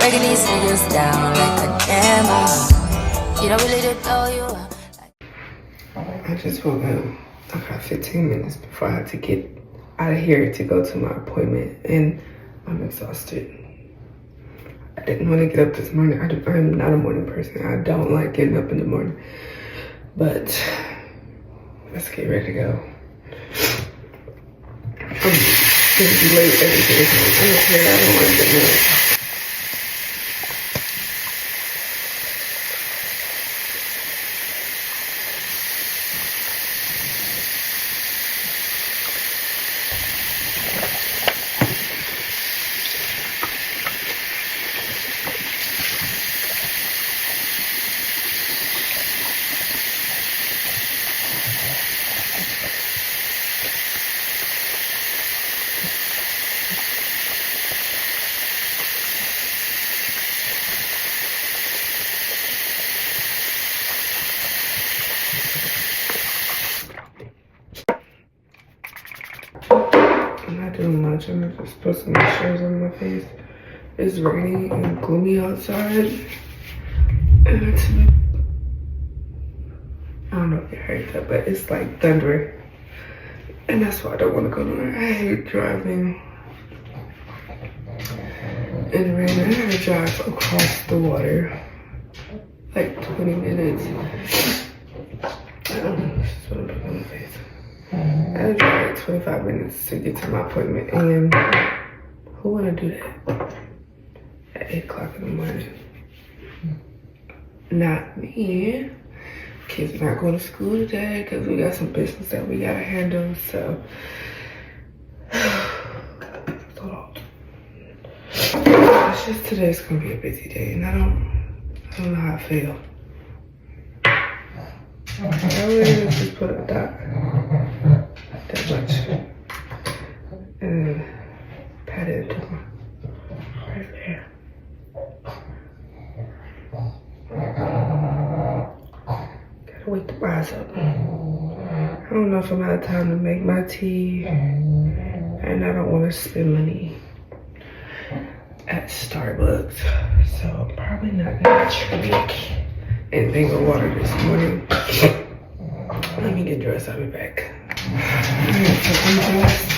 breaking these niggas down like a demo. You don't really know you. I just woke up. I got 15 minutes before I had to get out of here to go to my appointment, and I'm exhausted. I didn't want to get up this morning. I'm not a morning person. I don't like getting up in the morning. But let's get ready to go. I'm gonna be late every day. I don't care. I don't want to get up. I'm not doing much. I'm just put some shirts on my face. It's rainy and gloomy outside. And I don't know if you heard that, but it's like thundering. And that's why I don't want to go nowhere. I hate driving in the rain. I gotta drive across the water like 20 minutes. I don't know. This is what I'm putting on my face. I drive like 25 minutes to get to my appointment, and who wanna do that at 8 o'clock in the morning? Not me. Kids are not going to school today because we got some business that we gotta handle, so. It's just today's gonna be a busy day, and I don't know how I feel. I really just put a dot that much and then pat it down right there. Gotta wake the rise up. I don't know if I'm out of time to make my tea, and I don't want to spend money at Starbucks, so I'm probably not gonna drink anything with water this morning. Let me get dressed, I'll be back. Alright, so I'm dressed.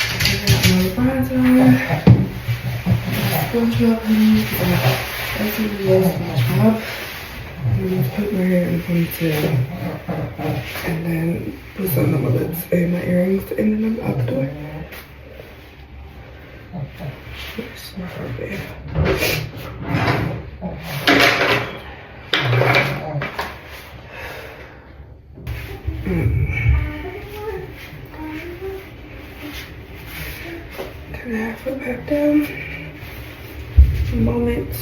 I got my visor, SpongeBob hoodies, that's what it is, SpongeBob. I'm gonna put my hair in a ponytail, and then put something on my lips and my earrings, and then I'm out the door. Here's my front bed. Can I have it back down? A moment.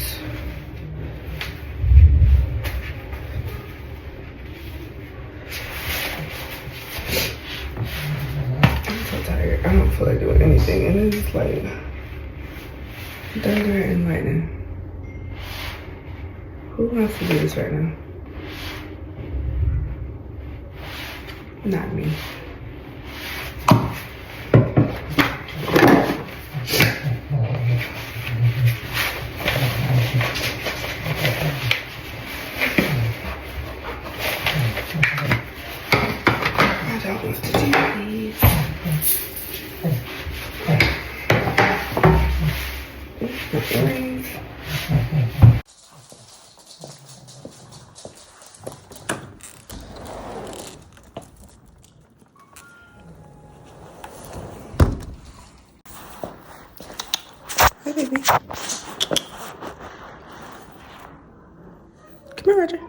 I'm so tired. I don't feel like doing anything, and it's like thunder and lightning. Who wants to do this right now? Not me. My dog wants to do these. My earrings. Hi, baby. Come here, Roger.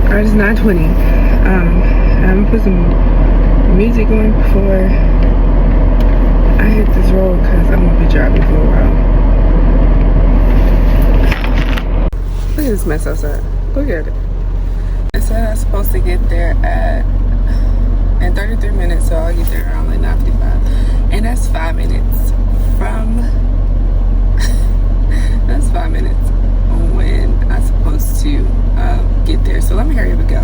Alright, it's 9:20. I'm gonna put some music on before I hit this road because I'm gonna be driving for a while. at this mess outside. Look at it. It said I'm supposed to get there in 33 minutes, so I'll get there around like 9:55. And that's 5 minutes from that's 5 minutes when I'm supposed to get there. So let me hurry up and go.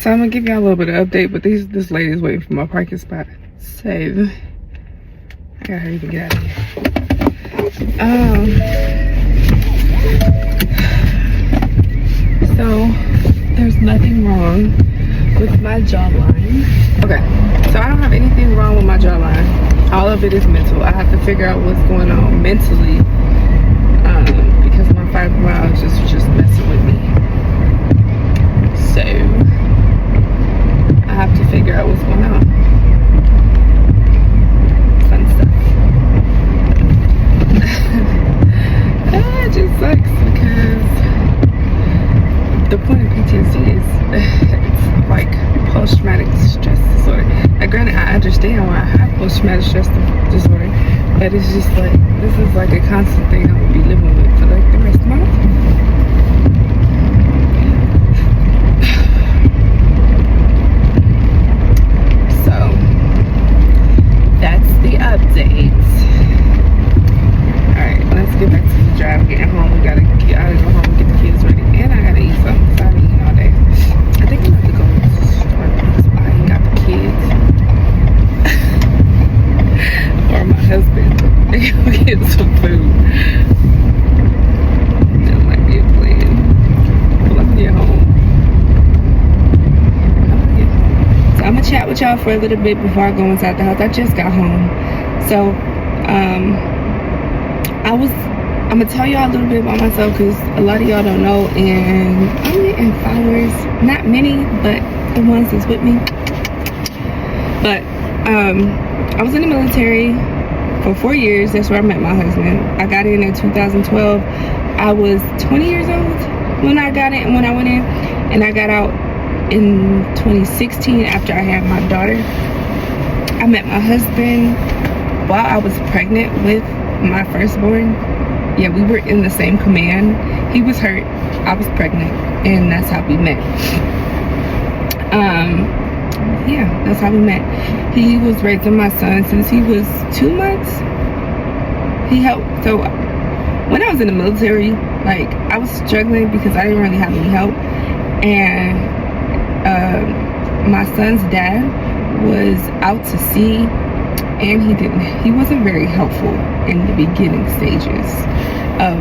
So I'm gonna give y'all a little bit of update, but this lady's waiting for my parking spot. Save. I gotta hurry to get out of here. So there's nothing wrong with my jawline. Okay, so I don't have anything wrong with my jawline. All of it is mental. I have to figure out what's going on mentally, because my fibromyalgia is just messing with me. So I have to figure out what's going on. Fun stuff. It just sucks because the point of PTSD is it's like post-traumatic stress disorder. Now, granted, I understand why I have post-traumatic stress disorder, but it's just like, this is like a constant thing I will be living with for like the rest of my life. Updates. Alright, let's get back to the drive. Getting home, I gotta go home and get the kids ready. And I gotta eat something, so I've been eating all day. I think I'm gonna have to go to the store because I ain't got the kids. Or my husband. They go get some food. That might be a plan. But let me get home. So I'm gonna chat with y'all for a little bit before I go inside the house. I just got home. So, I'm gonna tell y'all a little bit about myself because a lot of y'all don't know, and I'm getting followers, not many, but the ones that's with me. But, I was in the military for 4 years. That's where I met my husband. I got in 2012. I was 20 years old when I got in, when I went in, and I got out in 2016 after I had my daughter. I met my husband while I was pregnant with my firstborn. Yeah, we were in the same command. He was hurt, I was pregnant, and that's how we met. Yeah, that's how we met. He was raising my son since he was 2 months. He helped. So when I was in the military, like, I was struggling because I didn't really have any help, and my son's dad was out to sea, and he wasn't very helpful in the beginning stages of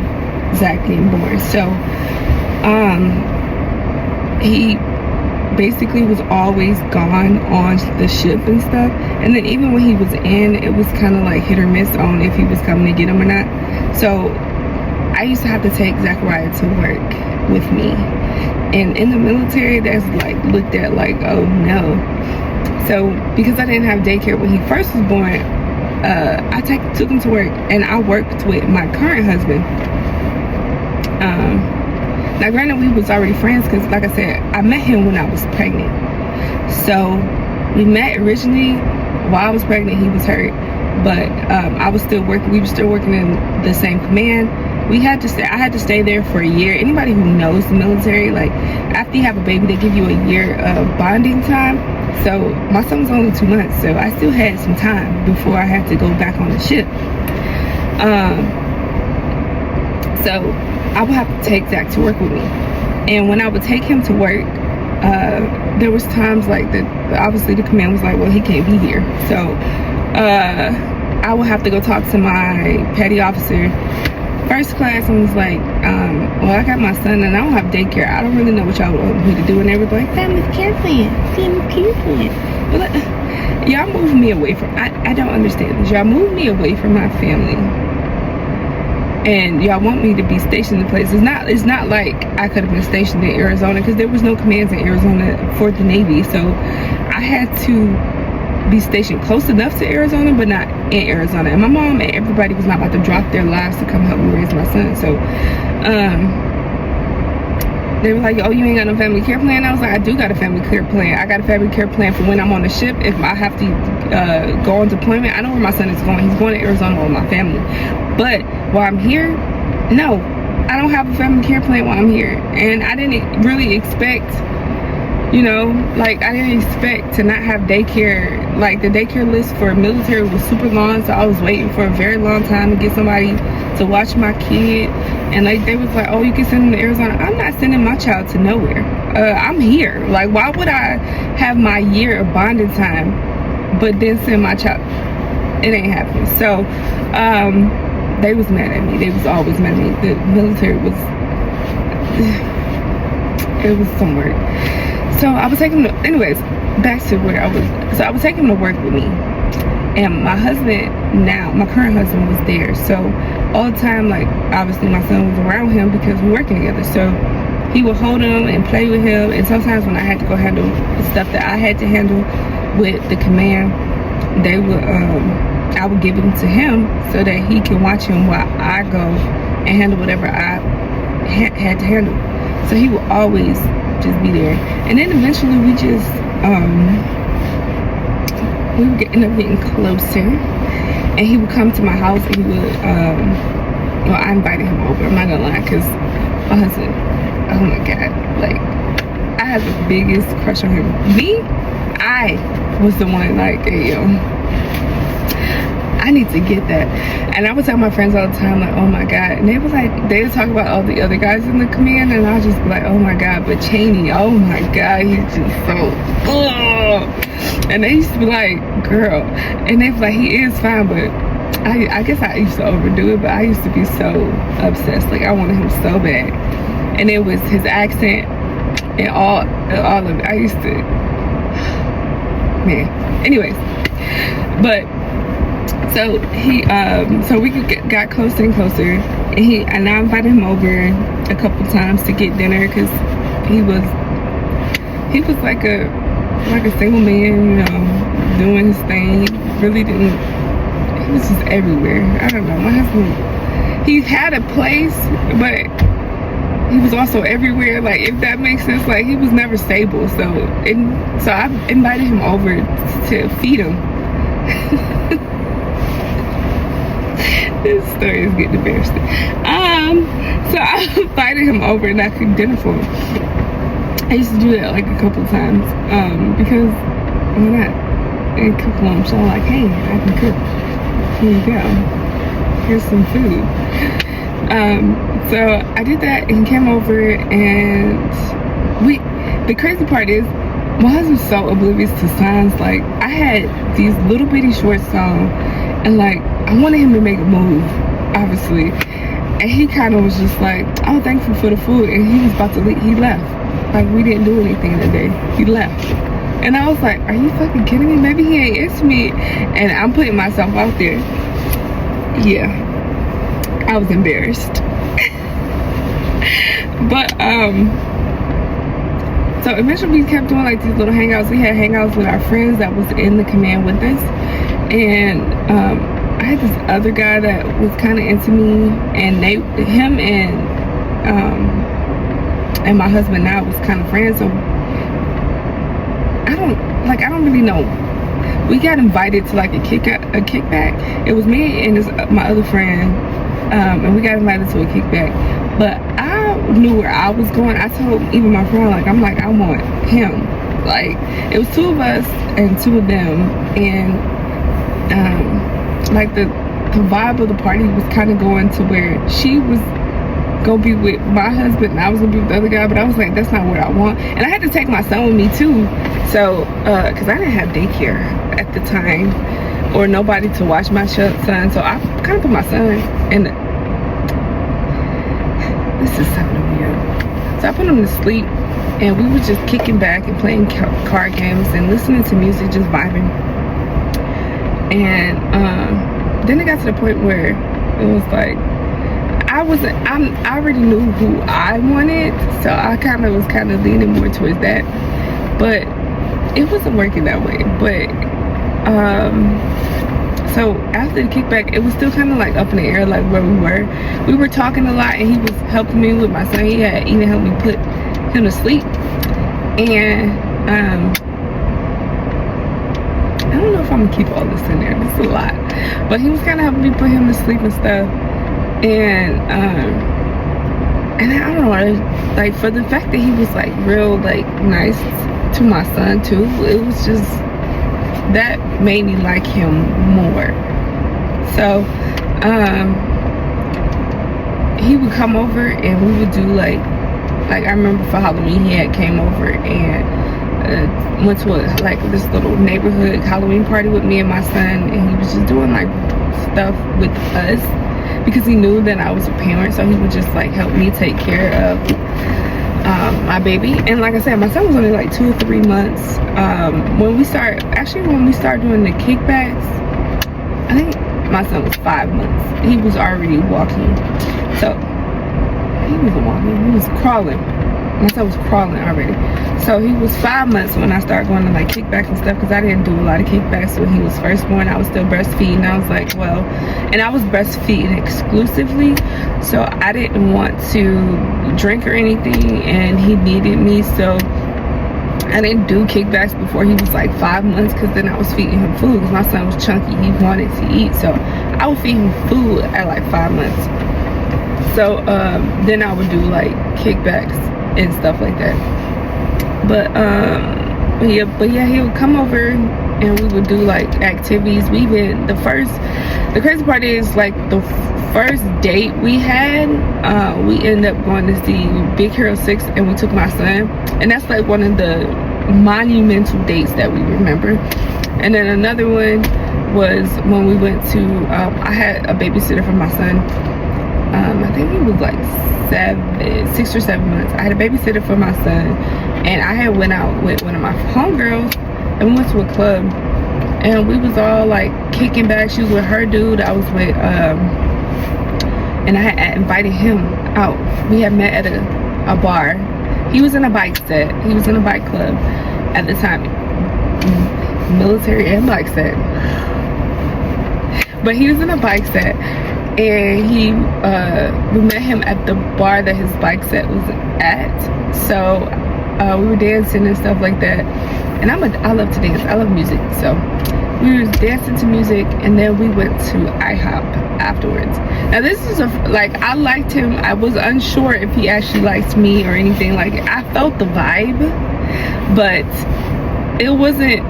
Zach being born. So he basically was always gone on the ship and stuff, and then even when he was in, it was kind of like hit or miss on if he was coming to get him or not. So I used to have to take Zachariah to work with me, and in the military that's like looked at like, oh no. So because I didn't have daycare when he first was born, I took him to work, and I worked with my current husband. Now granted, we was already friends because, like I said, I met him when I was pregnant. So we met originally while I was pregnant. He was hurt, but I was still working. We were still working in the same command. I had to stay there for a year. Anybody who knows the military, like, after you have a baby, they give you a year of bonding time. So my son was only 2 months, so I still had some time before I had to go back on the ship. So I would have to take Zach to work with me, and when I would take him to work, there was times like that. Obviously, the command was like, "Well, he can't be here," so I would have to go talk to my petty officer, first class, and was like, "Well, I got my son, and I don't have daycare. I don't really know what y'all want me to do." And they were like, "Family care plan, family care plan." But y'all move me away from. I don't understand this. Y'all move me away from my family, and y'all want me to be stationed in places. It's not like I could have been stationed in Arizona, because there was no commands in Arizona for the Navy. So I had to be stationed close enough to Arizona, but not in Arizona. And my mom and everybody was not about to drop their lives to come help me raise my son. So they were like, "Oh, you ain't got no family care plan?" I was like, "I do got a family care plan. I got a family care plan for when I'm on the ship. If I have to go on deployment, I know where my son is going. He's going to Arizona with my family. But while I'm here, no, I don't have a family care plan while I'm here." And I didn't really expect, you know, like, I didn't expect to not have daycare. Like, the daycare list for military was super long, so I was waiting for a very long time to get somebody to watch my kid. And like, they was like, "Oh, you can send him to Arizona." I'm not sending my child to nowhere. I'm here. Like, why would I have my year of bonding time but then send my child? It ain't happening. So they was mad at me. They was always mad at me. The military was, it was some work. So I was taking him to, anyways, back to where I was. So I was taking him to work with me, and my husband, now my current husband, was there. So all the time, like, obviously my son was around him because we were working together. So he would hold him and play with him. And sometimes when I had to go handle stuff that I had to handle with the command, they would I would give him to him so that he can watch him while I go and handle whatever I had to handle. So he would always just be there. And then eventually we just we would end up getting closer, and he would come to my house, and he would well, I invited him over, I'm not gonna lie, because my husband, oh my god, like, I had the biggest crush on him. I was the one, like, "Hey, yo, I need to get that." And I would tell my friends all the time, like, "Oh my god," and they was like, they would talk about all the other guys in the command, and I just be like, "Oh my god, but Cheney, oh my god, he's just so ugh." And they used to be like, "Girl," and they was like, "He is fine," but I guess I used to overdo it, but I used to be so obsessed. Like, I wanted him so bad, and it was his accent and all of it. I used to, man. Anyways, but so he so we got closer and closer, and I invited him over a couple times to get dinner, because he was like a single man, you know, doing his thing. He really didn't, he was just everywhere. I don't know, my husband, he had a place, but he was also everywhere, like, if that makes sense. Like, he was never stable. So I invited him over to feed him. This story is getting embarrassing. So I invited him over and I cooked dinner for him. I used to do that like a couple times, because why not? And cook lunch. So I'm like, "Hey, I can cook. Here you go. Here's some food." So I did that, and he came over, and the crazy part is, my husband's so oblivious to signs. Like, I had these little bitty shorts on, and like, I wanted him to make a move, obviously, and he kind of was just like, "Oh, thankful for the food," and he was about to leave. He left. Like, we didn't do anything that day. He left. And I was like, "Are you fucking kidding me? Maybe he ain't into me." And I'm putting myself out there. Yeah, I was embarrassed. But So eventually we kept doing like these little hangouts. We had hangouts with our friends that was in the command with us, and I had this other guy that was kind of into me, and him and my husband now was kind of friends. So I don't really know. We got invited to like a kickback. It was me and my other friend, and we got invited to a kickback. But I knew where I was going. I told even my friend, like, I want him. Like, it was 2 of us and 2 of them, and like the vibe of the party was kind of going to where she was gonna be with my husband and I was gonna be with the other guy, but I was like, that's not what I want. And I had to take my son with me too, so because I didn't have daycare at the time or nobody to watch my son, so I kind of put my son in this is something weird. So I put him to sleep, and we were just kicking back and playing card games and listening to music, just vibing. And then it got to the point where it was like I already knew who I wanted, so I was kind of leaning more towards that, but it wasn't working that way. But so after the kickback, it was still kind of like up in the air, like where we were talking a lot, and he was helping me with my son. He had even helped me put him to sleep, and I don't know if I'm gonna keep all this in there, this is a lot, but he was kind of helping me put him to sleep and stuff. And I don't know, like, for the fact that he was like real like nice to my son too, it was just that made me like him more. So he would come over and we would do like I remember for Halloween he had came over and went to this little neighborhood Halloween party with me and my son, and he was just doing like stuff with us because he knew that I was a parent, so he would just like help me take care of my baby. And like I said, my son was only like 2 or 3 months when we started doing the kickbacks. I think my son was 5 months. He was already walking, so he wasn't walking, he was crawling. My son was crawling already. So he was 5 months when I started going to like kickbacks and stuff, because I didn't do a lot of kickbacks when he was first born. I was still breastfeeding. I was like, well, and I was breastfeeding exclusively, so I didn't want to drink or anything, and he needed me, so I didn't do kickbacks before he was like 5 months, because then I was feeding him food, because my son was chunky, he wanted to eat, so I would feed him food at like 5 months. So then I would do like kickbacks and stuff like that. But yeah, he would come over and we would do like activities. The crazy part is, like, the first date we had, we ended up going to see Big Hero 6, and we took my son, and that's like one of the monumental dates that we remember. And then another one was when we went to I had a babysitter for my son. I think he was like 6 or 7 months. I had a babysitter for my son, and I had went out with one of my homegirls, and we went to a club, and we was all like kicking back. She was with her dude, I was with and I had invited him out. We had met at a bar. He was in a bike set. He was in a bike club at the time, military and bike set, but he was in a bike set. And we met him at the bar that his bike set was at. So we were dancing and stuff like that. And I love to dance. I love music. So we were dancing to music, and then we went to IHOP afterwards. Now this is I liked him. I was unsure if he actually liked me or anything. Like, I felt the vibe, but it wasn't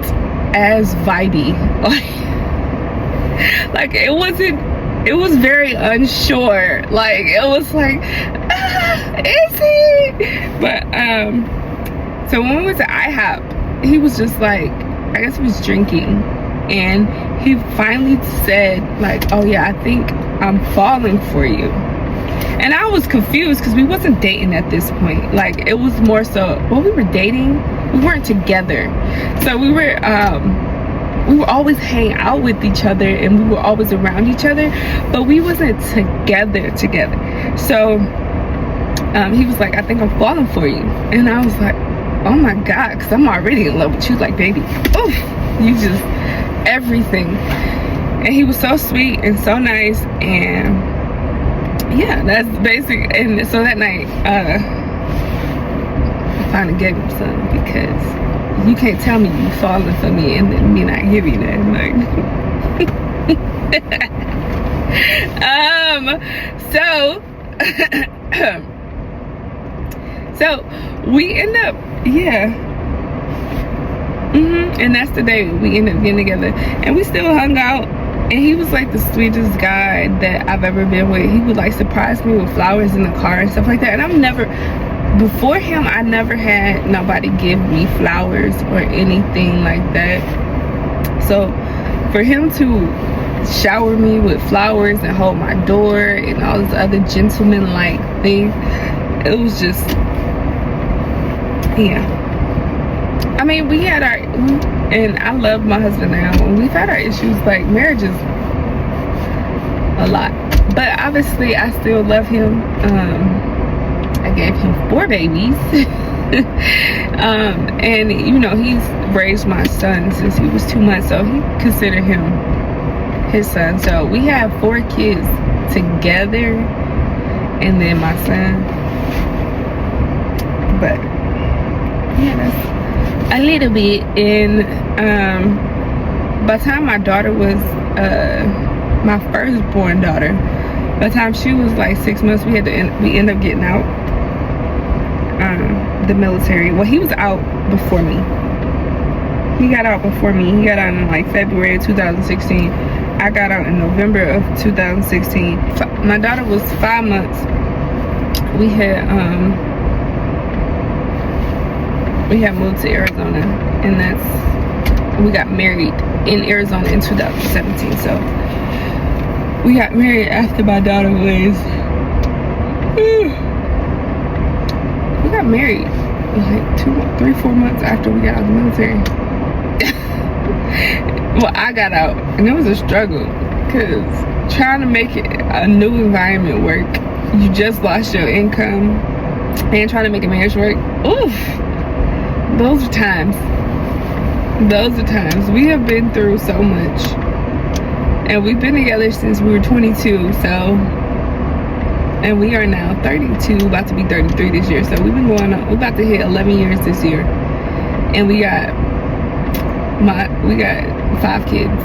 as vibey. Like it wasn't. It was very unsure. Like, it was like, is he? But so when we went to IHOP, he was just like, I guess he was drinking, and he finally said like, oh yeah, I think I'm falling for you. And I was confused because we wasn't dating at this point. Like, it was more so, well, we were dating, we weren't together. So we were always hanging out with each other, and we were always around each other, but we wasn't together. So he was like, I think I'm falling for you. And I was like, oh my God, because I'm already in love with you. Like, baby, oof, you just everything. And he was so sweet and so nice. And yeah, that's basic. And so that night, I finally gave him some, because you can't tell me you falling for me and then me not give you that. Like, so we end up, yeah. And that's the day we ended up getting together, and we still hung out. And he was like the sweetest guy that I've ever been with. He would like surprise me with flowers in the car and stuff like that. And I've never, before him, I never had nobody give me flowers or anything like that. So for him to shower me with flowers and hold my door and all this other gentleman-like thing, it was just, yeah. I mean, we had our, and I love my husband now, and we've had our issues. Like, marriage is a lot, but obviously I still love him. I gave him 4 babies. And you know, he's raised my son since he was 2 months, so he considered him his son. So we have 4 kids together, and then my son. But yeah, that's a little bit. And by the time my daughter was my firstborn daughter, by the time she was like 6 months, we ended up getting out the military. Well, he was out before me. He got out before me. He got out in like February of 2016. I got out in November of 2016. My daughter was 5 months. We had moved to Arizona, and we got married in Arizona in 2017. So we got married after my daughter was, we got married like 2, 3, 4 months after we got out of the military. Well, I got out, and it was a struggle, because trying to make a new environment work, you just lost your income, and trying to make a marriage work, oof. Those are times. We have been through so much, and we've been together since we were 22. So, and we are now 32, about to be 33 this year. So we've been going on. We're about to hit 11 years this year, and we got 5 kids.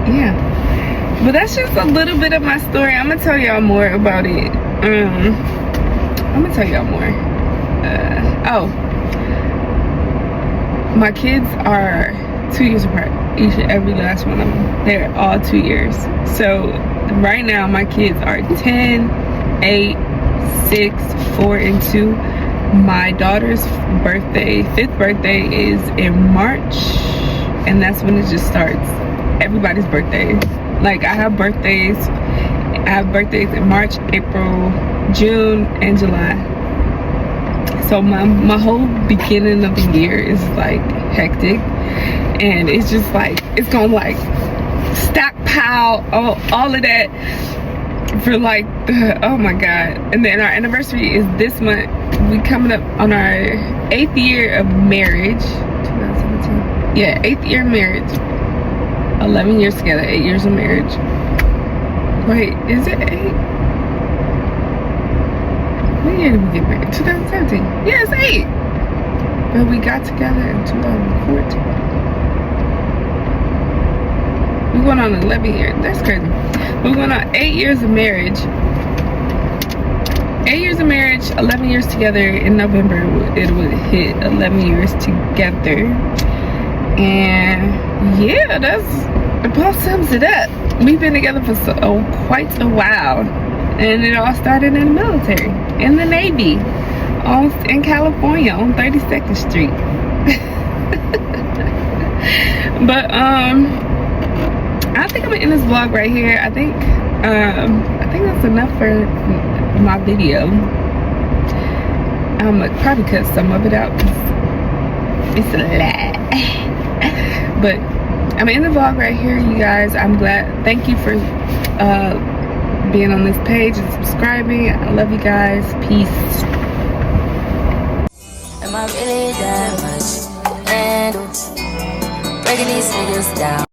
Yeah, but that's just a little bit of my story. I'm gonna tell y'all more about it. I'm gonna tell y'all more. My kids are 2 years apart, each and every last one of them. They're all 2 years. So right now my kids are 10, 8, 6, 4, and 2. My daughter's birthday, 5th birthday, is in March, and that's when it just starts. Everybody's birthday. Like, I have birthdays in March, April, June, and July. So my whole beginning of the year is like hectic, and it's just like, it's gonna like stockpile all of that for like, oh my God. And then our anniversary is this month. We coming up on our 8th year of marriage. 2017. Yeah, 8th year of marriage. 11 years together, 8 years of marriage. Wait, is it 8? What year did we get married? 2017. Yeah, it's 8. But we got together in 2014. We're going on 11 years. That's crazy. We're going on 8 years of marriage. 8 years of marriage, 11 years together. In November, it would hit 11 years together. And yeah, that about sums it up. We've been together for quite a while. And it all started in the military, in the Navy, in California on 32nd Street. But I think I'm gonna end this vlog right here. I think that's enough for my video. I'm gonna probably cut some of it out. It's a lot. But I'm gonna end the vlog right here, you guys. I'm glad. Thank you for being on this page and subscribing. I love you guys. Peace. am I really that much to handle? Breaking these niggas down.